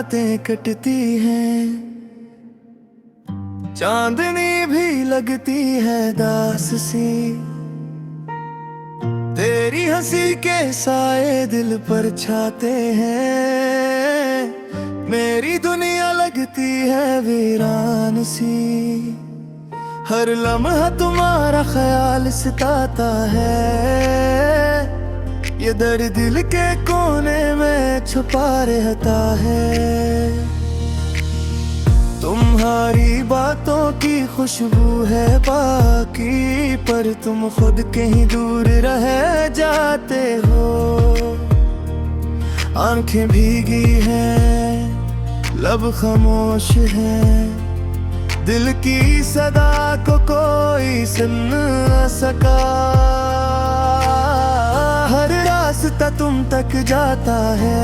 रातें कटती हैं, चांदनी भी लगती है दास सी। तेरी हंसी के साए दिल पर छाते हैं, मेरी दुनिया लगती है वीरान सी। हर लम्हा तुम्हारा ख्याल सताता है, ये दर्द दिल के कोने में छुपा रहता है। तुम्हारी बातों की खुशबू है बाकी, पर तुम खुद कहीं दूर रह जाते हो। आंखें भीगी हैं, लब खामोश है, दिल की सदा को कोई सुन न सका। हर रास्ता तुम तक जाता है,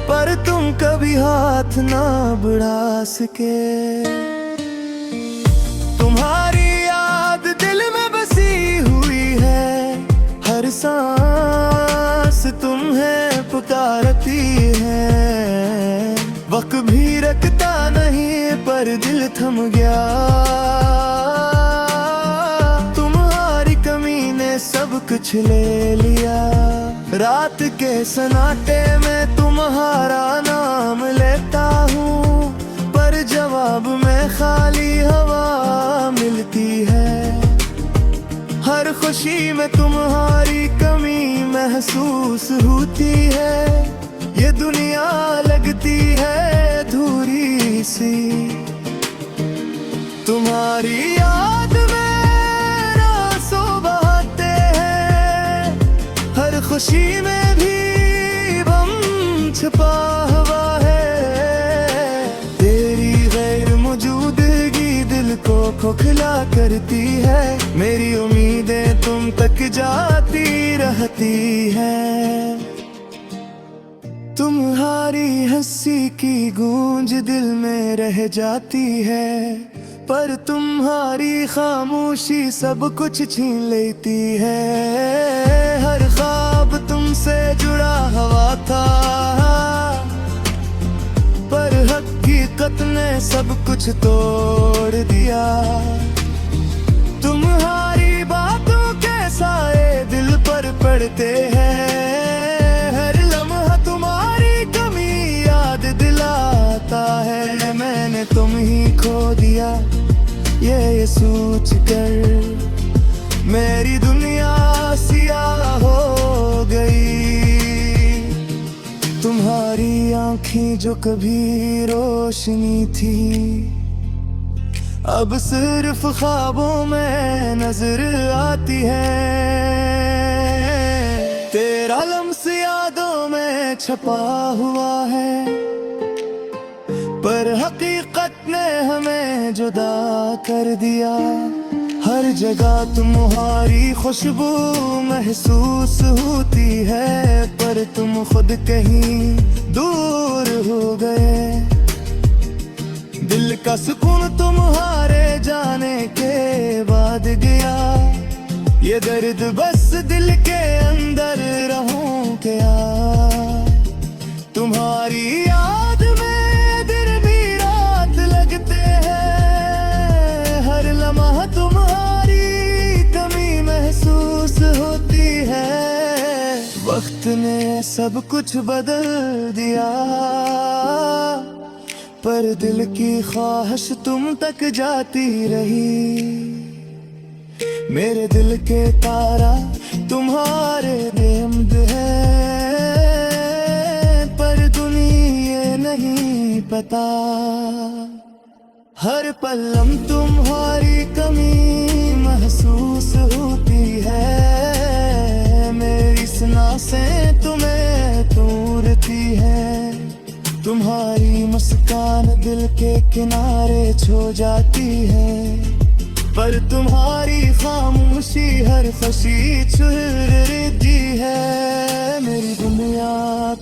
पर तुम कभी हाथ ना बढ़ा सके। तुम्हारी याद दिल में बसी हुई है, हर सांस तुम्हें पुकारती है। वक्त भी रखता नहीं पर दिल थम गया, तुम्हारी कमी ने सब कुछ ले लिया। रात के सन्नाटे में तुम्हारा नाम लेता हूँ, पर जवाब में खाली हवा मिलती है। हर खुशी में तुम्हारी कमी महसूस होती है, ये दुनिया लगती है अधूरी सी। तुम्हारी याद में आंसू बहाते हैं, हर खुशी में भी गम छुपा हुआ है। तेरी गैर मौजूदगी दिल को खोखला करती है, मेरी उम्मीदें तुम तक जाती रहती हैं। तुम्हारी हंसी की गूंज दिल में रह जाती है, पर तुम्हारी खामोशी सब कुछ छीन लेती है। हर ख्वाब तुमसे जुड़ा हुआ था, पर हकीकत ने सब कुछ तोड़ दिया। तुम्हारी बातों के साए दिल पर पड़ते हैं, हर लम्हा तुम्हारी कमी याद दिलाता है। मैंने तुम ही खो दिया ये सोच कर, मेरी दुनिया सियाह हो गई। तुम्हारी आँखें जो कभी रोशनी थी, अब सिर्फ ख्वाबों में नजर आती है। तेरा लम्स यादों में छपा हुआ है, पर हकीकत ने हमें जुदा कर दिया। हर जगह तुम्हारी खुशबू महसूस होती है, पर तुम खुद कहीं दूर हो गए। दिल का सुकून तुम्हारे जाने के बाद गया, ये दर्द बस दिल के अंदर रहूं क्या। तुम्हारी याद में दिन भी रात लगते हैं, हर लम्हा तुम्हारी कमी महसूस होती है। वक्त ने सब कुछ बदल दिया, पर दिल की ख्वाहिश तुम तक जाती रही। मेरे दिल के तारा तुम्हारे बेहद है, पर दुनिया नहीं पता। हर पल तुम्हारी कमी महसूस होती है, मेरी सांसें तुम्हें तोड़ती है। तुम्हारी मुस्कान दिल के किनारे छो जाती है, पर तुम्हारी खामोशी हर खुशी छुरी है। मेरी दुनिया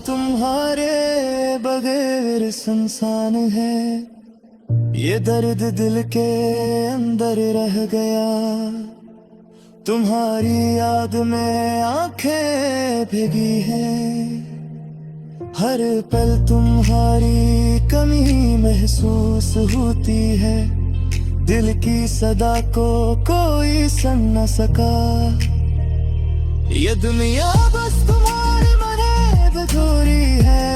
तुम्हारे बगैर सुनसान है, ये दर्द दिल के अंदर रह गया। तुम्हारी याद में आंखें भीगी हैं, हर पल तुम्हारी कमी महसूस होती है, दिल की सदा को कोई सुन न सका। ये दुनिया बस तुम्हारे मने अधूरी है,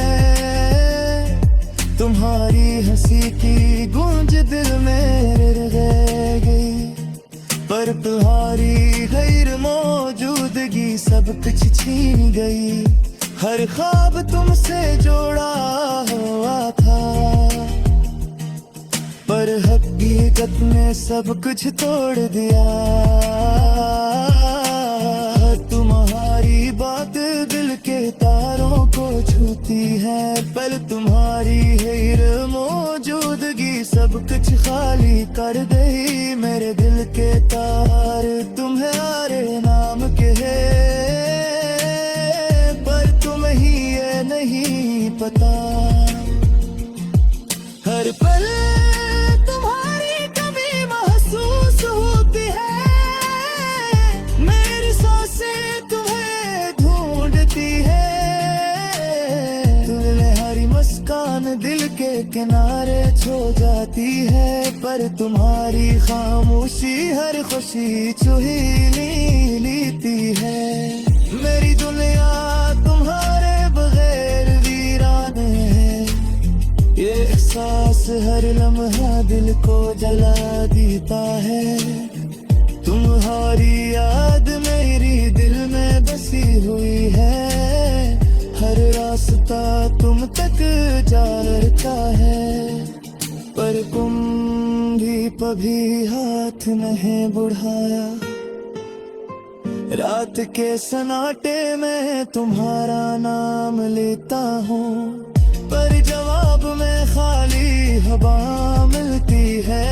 तुम्हारी हंसी की गूंज दिल में रह गई, पर तुम्हारी गैर मौजूदगी सब कुछ छीन गई। हर ख्वाब तुमसे जोड़ा हुआ था, पर हकीकत ने सब कुछ तोड़ दिया। तुम्हारी बात दिल के तारों को छूती है, पर तुम्हारी गैर मौजूदगी सब कुछ खाली कर गई। मेरे दिल के तार तुम्हारे नाम के हैं, पर तुम्हें ये नहीं पता। हर पल तुम्हारी कमी महसूस होती है, मेरी सांसें तुम्हें ढूंढती है। तुम्हारी मुस्कान दिल के किनारे छो जाती है, पर तुम्हारी खामोशी हर खुशी चुही लेती है। मेरी दुनिया तुम्हारे बगैर वीरान है, ये एहसास हर लम्हा दिल को जला देता है। तुम्हारी याद मेरी दिल में बसी हुई है, हर रास्ता तुम तक जाता है, पर तुम भी कभी हाथ नहीं बढ़ाया। रात के सन्नाटे में तुम्हारा नाम लेता हूँ, पर जवाब में खाली हवा मिलती है।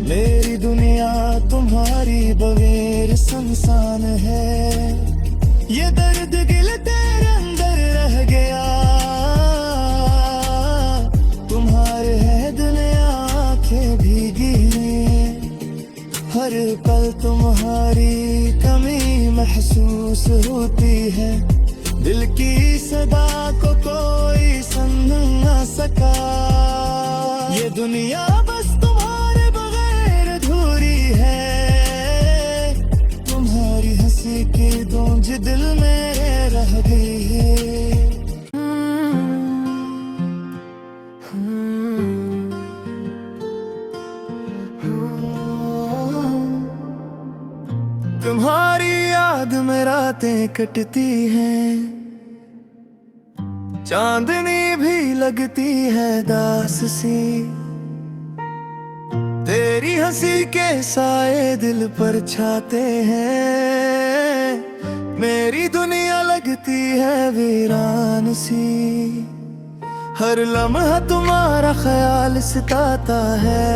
मेरी दुनिया तुम्हारी बगैर सुनसान है, ये दर्द दिल तेरे अंदर रह गया। तुम्हारे है दुनिया आंखें भीगी हैं, हर पल तुम्हारी कमी महसूस होती है। दिल की सदा को कोई सुन न सका, ये दुनिया बस तुम्हारे बगैर अधूरी है। तुम्हारी हंसी की गूंज दिल में रह गई है। तुम्हारी याद में रातें कटती हैं, चांदनी भी लगती है दास सी। तेरी हंसी के साए दिल पर छाते हैं, मेरी दुनिया लगती है वीरान सी। हर लम्हा तुम्हारा ख्याल सताता है,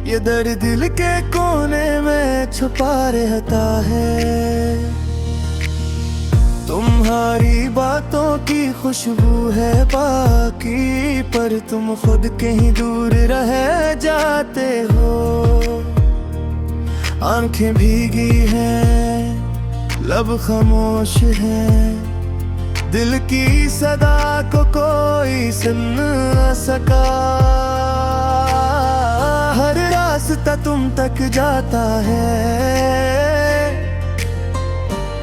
ये दर्द दिल के कोने में छुपा रहता है। तुम्हारी बातों की खुशबू है बाकी, पर तुम खुद कहीं दूर रह जाते हो। आंखें भीगी हैं, लब खामोश हैं, दिल की सदा को कोई सुन न सका। हर रास्ता तुम तक जाता है,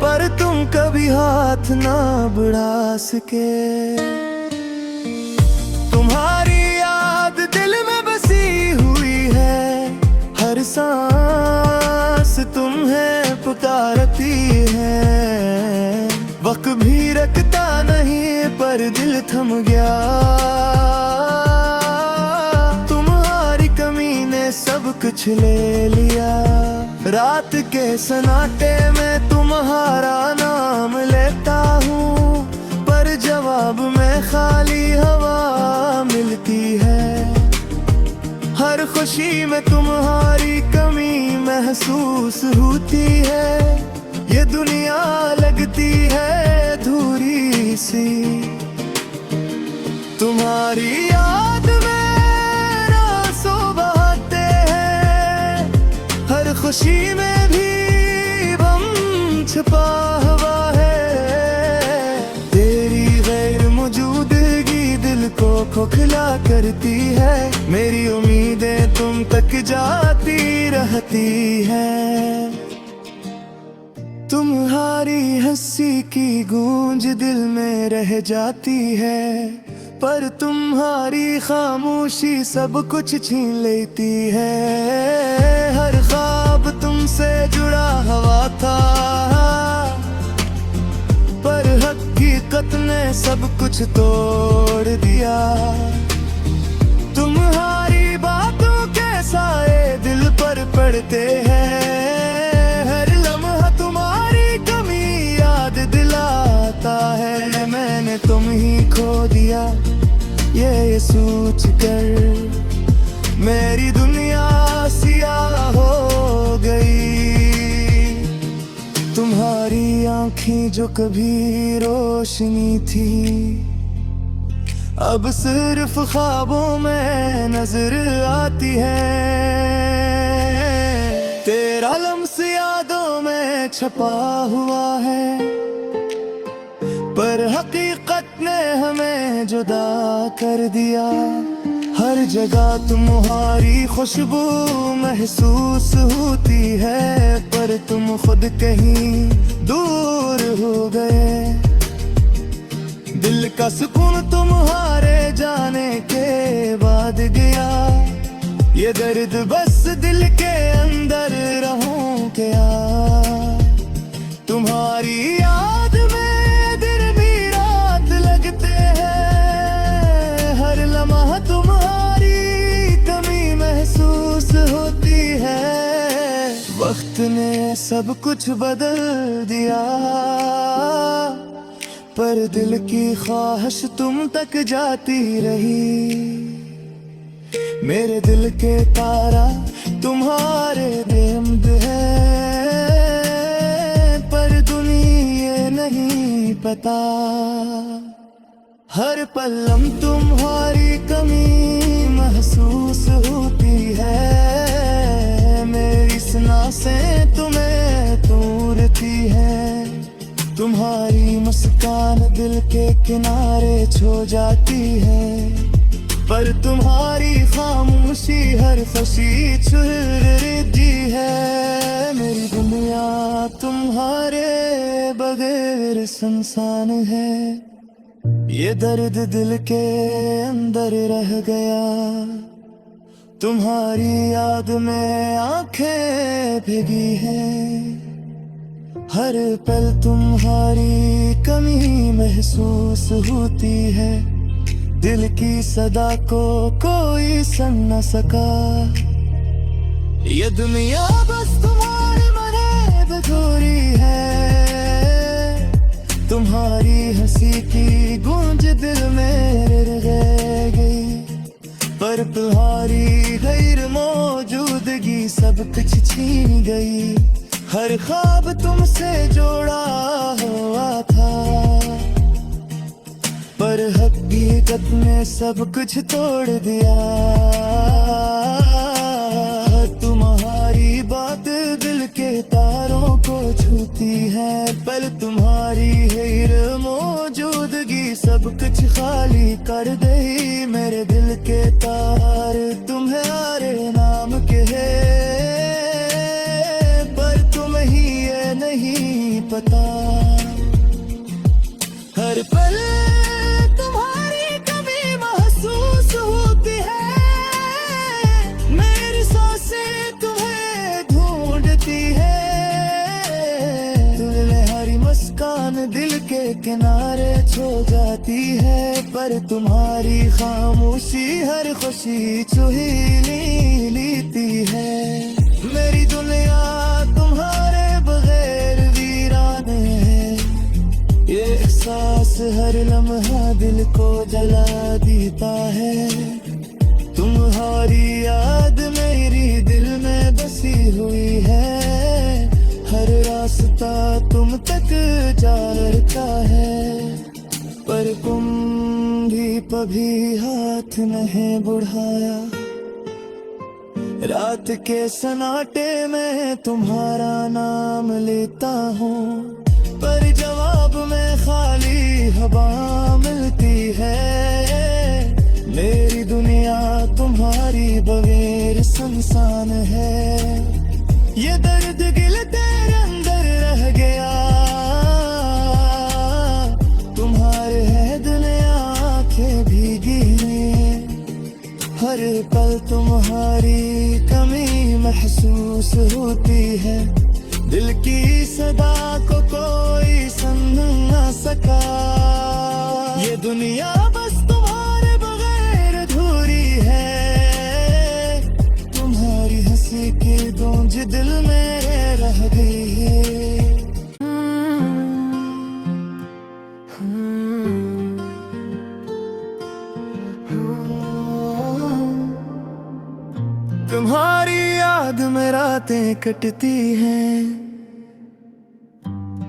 पर तुम कभी हाथ ना बढ़ा सके। तुम्हारी याद दिल में बसी हुई है, हर सांस तुम्हें पुकारती है। वक्त भी रखता नहीं पर दिल थम गया, तुम्हारी कमी ने सब कुछ ले लिया। रात के सन्नाटे में तुम्हारा नाम लेता हूँ, पर जवाब में खाली हवा मिलती है। हर खुशी में तुम्हारी कमी महसूस होती है, ये दुनिया लगती है अधूरी सी। तुम्हारी याद में आंसू बहाते हैं, हर खुशी में भी गम छुपा हुआ है। खोखला करती है, मेरी उम्मीदें तुम तक जाती रहती है। तुम्हारी हंसी की गूंज दिल में रह जाती है, पर तुम्हारी खामोशी सब कुछ छीन लेती है। हर ख्वाब तुमसे जुड़ा हुआ था, पर हकीकत ने सब कुछ तोड़ दिया। तुम्हारी बातों के साए दिल पर पड़ते हैं, हर लम्हा तुम्हारी कमी याद दिलाता है। मैंने तुम ही खो दिया ये सोच कर, मेरी दुनिया सियाह हो गई। तुम्हारी आँखें जो कभी रोशनी थी, अब सिर्फ ख्वाबों में नजर आती है। तेरा लम्स यादों में छपा हुआ है, पर हकीकत ने हमें जुदा कर दिया। हर जगह तुम्हारी खुशबू महसूस होती है, पर तुम खुद कहीं दूर हो गए। दिल का सुकून तुम्हारे जाने के बाद गया, ये दर्द बस दिल के अंदर रहूं क्या। तुम्हारी याद में दिन भी रात लगते हैं, हर लम्हा तुम्हारी कमी महसूस होती है। वक्त ने सब कुछ बदल दिया, पर दिल की ख्वाहिश तुम तक जाती रही। मेरे दिल के तारा तुम्हारे बेहद है, पर दुनिया नहीं पता। हर पल तुम्हारी कमी महसूस होती है, मेरी सांसें तुम्हें तोड़ती है। तुम्हारी मुस्कान दिल के किनारे छो जाती है, पर तुम्हारी खामोशी हर खुशी चुरती है। मेरी दुनिया तुम्हारे बगैर सुनसान है, ये दर्द दिल के अंदर रह गया। तुम्हारी याद में आंखें भीगी हैं, हर पल तुम्हारी कमी महसूस होती है। दिल की सदा को कोई सुन न सका, ये दुनिया बस तुम्हारे मने बधोरी है। तुम्हारी हंसी की गूंज दिल में रह गई, पर तुम्हारी गैर मौजूदगी सब कुछ छीन गई। हर ख्वाब तुमसे जोड़ा हुआ था, पर हकीकत ने सब कुछ तोड़ दिया। तुम्हारी बात दिल के तारों को छूती है, पर तुम्हारी गैर मौजूदगी सब कुछ खाली कर गई। मेरे दिल के तार तुम्हारे नाम के हैं, नहीं पता। हर पल तुम्हारी कमी महसूस होती है, मेरी सांसें तुम्हें ढूंढती है। तुम्हारी मुस्कान दिल के किनारे छो जाती है, पर तुम्हारी खामोशी हर खुशी चुही लेती है। मेरी दुनिया तुम्हारे ये एहसास हर लम्हा दिल को जला देता है। तुम्हारी याद मेरी दिल में बसी हुई है, हर रास्ता तुम तक जाता है, पर तुम भी कभी हाथ नहीं बढ़ाया। रात के सन्नाटे में तुम्हारा नाम लेता हूँ, पर जवाब में खाली हवा मिलती है। एहसान है। ये दर्द दिल तेरे अंदर रह गया, तुम्हारे है दिल आंखें भीगी हैं। हर पल तुम्हारी कमी महसूस होती है, दिल की सदा को कोई सुन न सका। ये दुनिया बस तुम्हारे बगैर अधूरी है, तुम्हारी हंसी की गूंज दिल में रह गई है। तुम्हारी याद में रातें कटती हैं,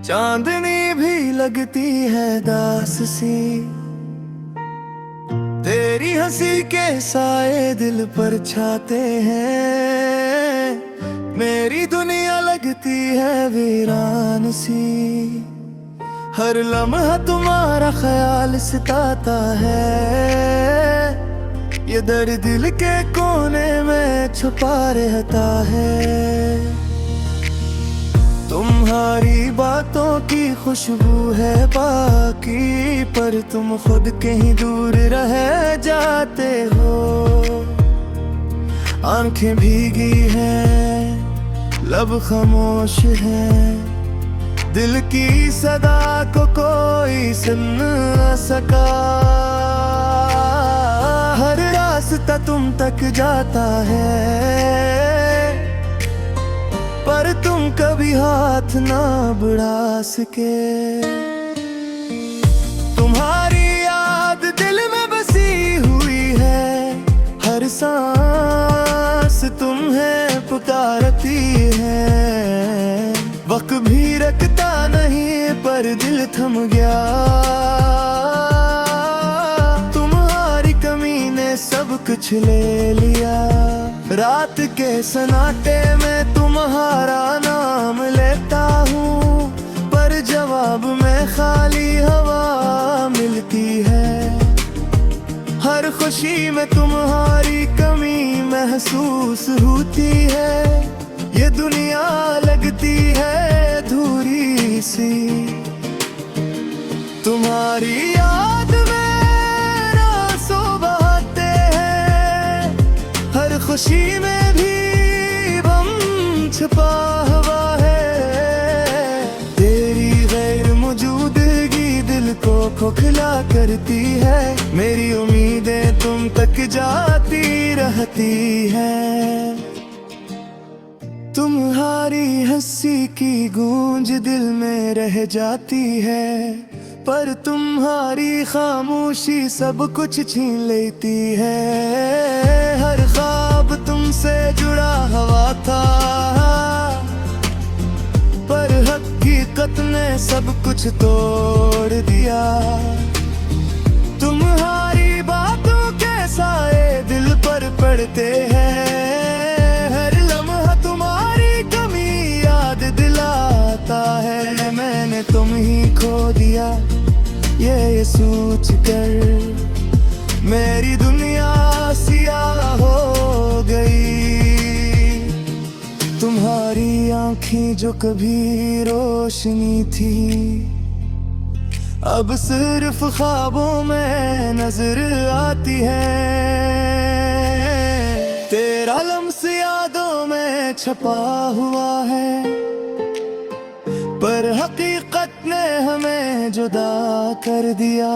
चांदनी भी लगती है दास सी। तेरी हंसी के साए दिल पर छाते हैं, मेरी दुनिया लगती है वीरान सी। हर लम्हा तुम्हारा ख्याल सताता है, ये दर्द दिल के कोने में छुपा रहता है। तुम्हारी बातों की खुशबू है बाकी, पर तुम खुद कहीं दूर रह जाते हो। आंखें भीगी हैं, लब खामोश है, दिल की सदा को कोई सुन न सका। हर रास्ता तुम तक जाता है, पर तुम कभी हाथ ना बढ़ा सके। तुम्हारी याद दिल में बसी हुई है, हर सांस तुम्हें पुकारती है। वक्त भी रखता नहीं पर दिल थम गया, तुम्हारी कमी ने सब कुछ ले लिया। रात के सन्नाटे में तुम्हारा नाम लेता हूँ, पर जवाब में खाली हवा मिलती है। हर खुशी में तुम्हारी कमी महसूस होती है, ये दुनिया लगती है अधूरी सी। तुम्हारी याद में आंसू बहाते हैं, हर खुशी में भी गम छुपा हुआ है। तेरी गैर मौजूदगी दिल को खोखला करती है, मेरी उम्मीदें तुम तक जाती रहती हैं। तुम्हारी हंसी की गूंज दिल में रह जाती है, पर तुम्हारी खामोशी सब कुछ छीन लेती है। हर ख्वाब तुमसे जुड़ा हुआ था, पर हकीकत ने सब कुछ तोड़ दिया। तुम्हारी बातों के साए दिल पर पड़ते हैं, हर लम्हा तुम्हारी कमी याद दिलाता है। मैंने तुम ही खो दिया ये सोच कर, मेरी दुनिया सियाह हो गई। तुम्हारी आँखें जो कभी रोशनी थी, अब सिर्फ ख्वाबों में नजर आती है। तेरा लम्स यादों में छपा हुआ है, पर हकीकत ने हमें जुदा कर दिया।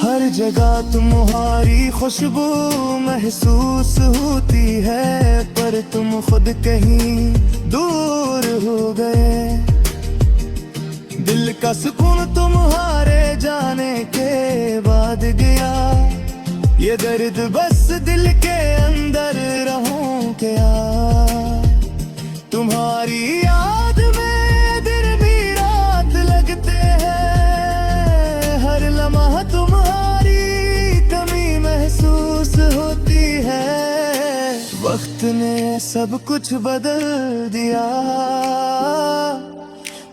हर जगह तुम्हारी खुशबू महसूस होती है, पर तुम खुद कहीं दूर हो गए। दिल का सुकून तुम्हारे जाने के बाद गया, ये दर्द बस दिल के अंदर रहूं क्या। तुम्हारी याद में दिन भी रात लगते हैं, हर लम्हा तुम्हारी कमी महसूस होती है। वक्त ने सब कुछ बदल दिया,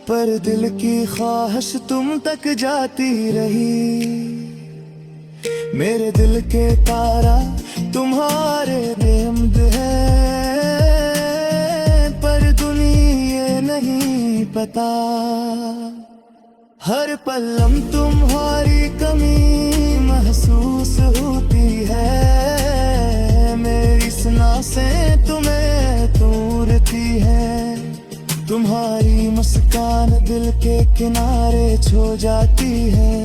पर दिल की ख्वाहिश तुम तक जाती रही। मेरे दिल के तारा तुम्हारे बेहमद है, पता। हर पलम तुम्हारी कमी महसूस होती है, मेरी सांसें तुम्हें तूरती है। तुम्हारी मुस्कान दिल के किनारे छो जाती है,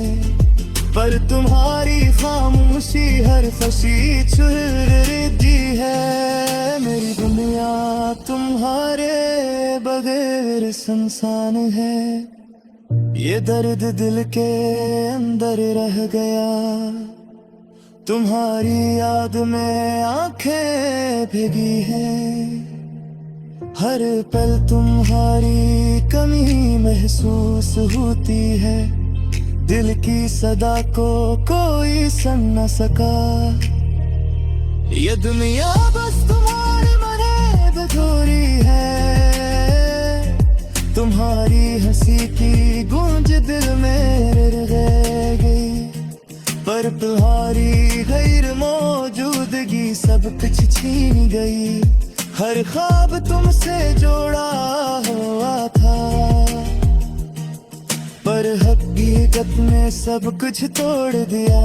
पर तुम्हारी खामोशी हर खुशी छुड़ती है। मेरी दुनिया तुम्हारे बगैर सुनसान है, ये दर्द दिल के अंदर रह गया। तुम्हारी याद में आंखें भीगी हैं, हर पल तुम्हारी कमी महसूस होती है। दिल की सदा को कोई सुन न सका, ये दुनिया बस तुम्हारे मने अधूरी है। तुम्हारी हंसी की गूंज दिल में रह गई, पर तुम्हारी गैर मौजूदगी सब कुछ छीन गई। हर ख्वाब तुमसे जोड़ा हुआ था, पर हकीकत ने सब कुछ तोड़ दिया।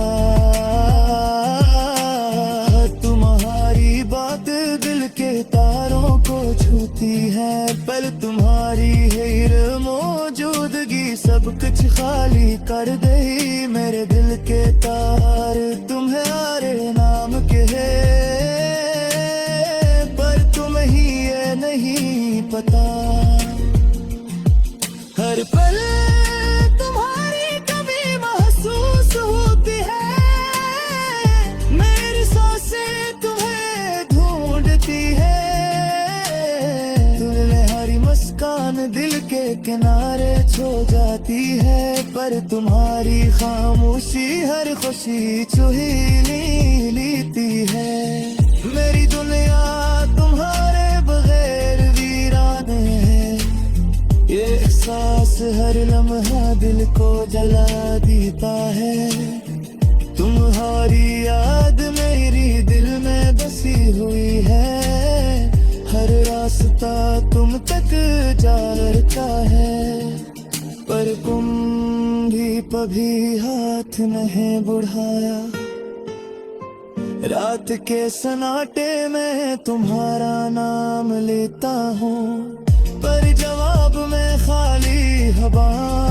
तुम्हारी बात दिल के तारों को छूती है, पर तुम्हारी गैर मौजूदगी सब कुछ खाली कर गई। मेरे दिल के तार तुम्हारे नाम के हैं, पर तुम्हें ये नहीं पता। हर पल तुम्हारी कमी महसूस होती है, मेरी सांसें तुम्हें ढूंढती है। तुम्हारी मुस्कान दिल के किनारे छो जाती है, पर तुम्हारी खामोशी हर खुशी चुही लेती है। मेरी दुनिया तुम्हारे बगैर वीराने है, ये एहसास हर लम्हा दिल को जला देता है। तुम्हारी याद मेरी दिल में बसी हुई है, हर रास्ता तुम तक जाता है, पर तुम भी कभी हाथ नहीं बढ़ाया। रात के सन्नाटे में तुम्हारा नाम लेता हूँ, पर जवाब में खाली हवा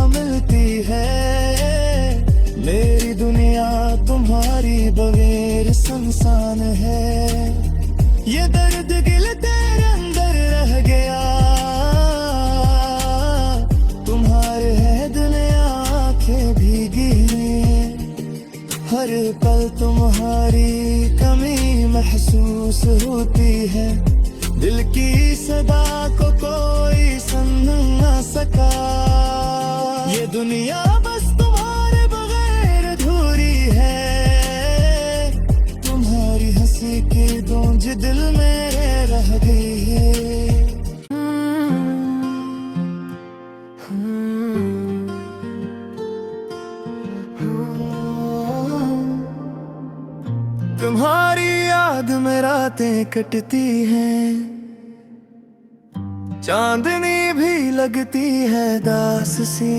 मिलती है। मेरी दुनिया तुम्हारी बगैर सुनसान है, ये दर्द दिल तेरे अंदर रह गया। तुम्हारे है दिल आंखें भीगी, हर पल तुम्हारी कमी महसूस होती है। दिल की सदा को कोई सुन न सका, ये दुनिया बस तुम्हारे बगैर अधूरी है। तुम्हारी हंसी की गूंज दिल में रह गई है। तुम्हारी याद में रातें कटती हैं, चांदनी भी लगती है दास सी।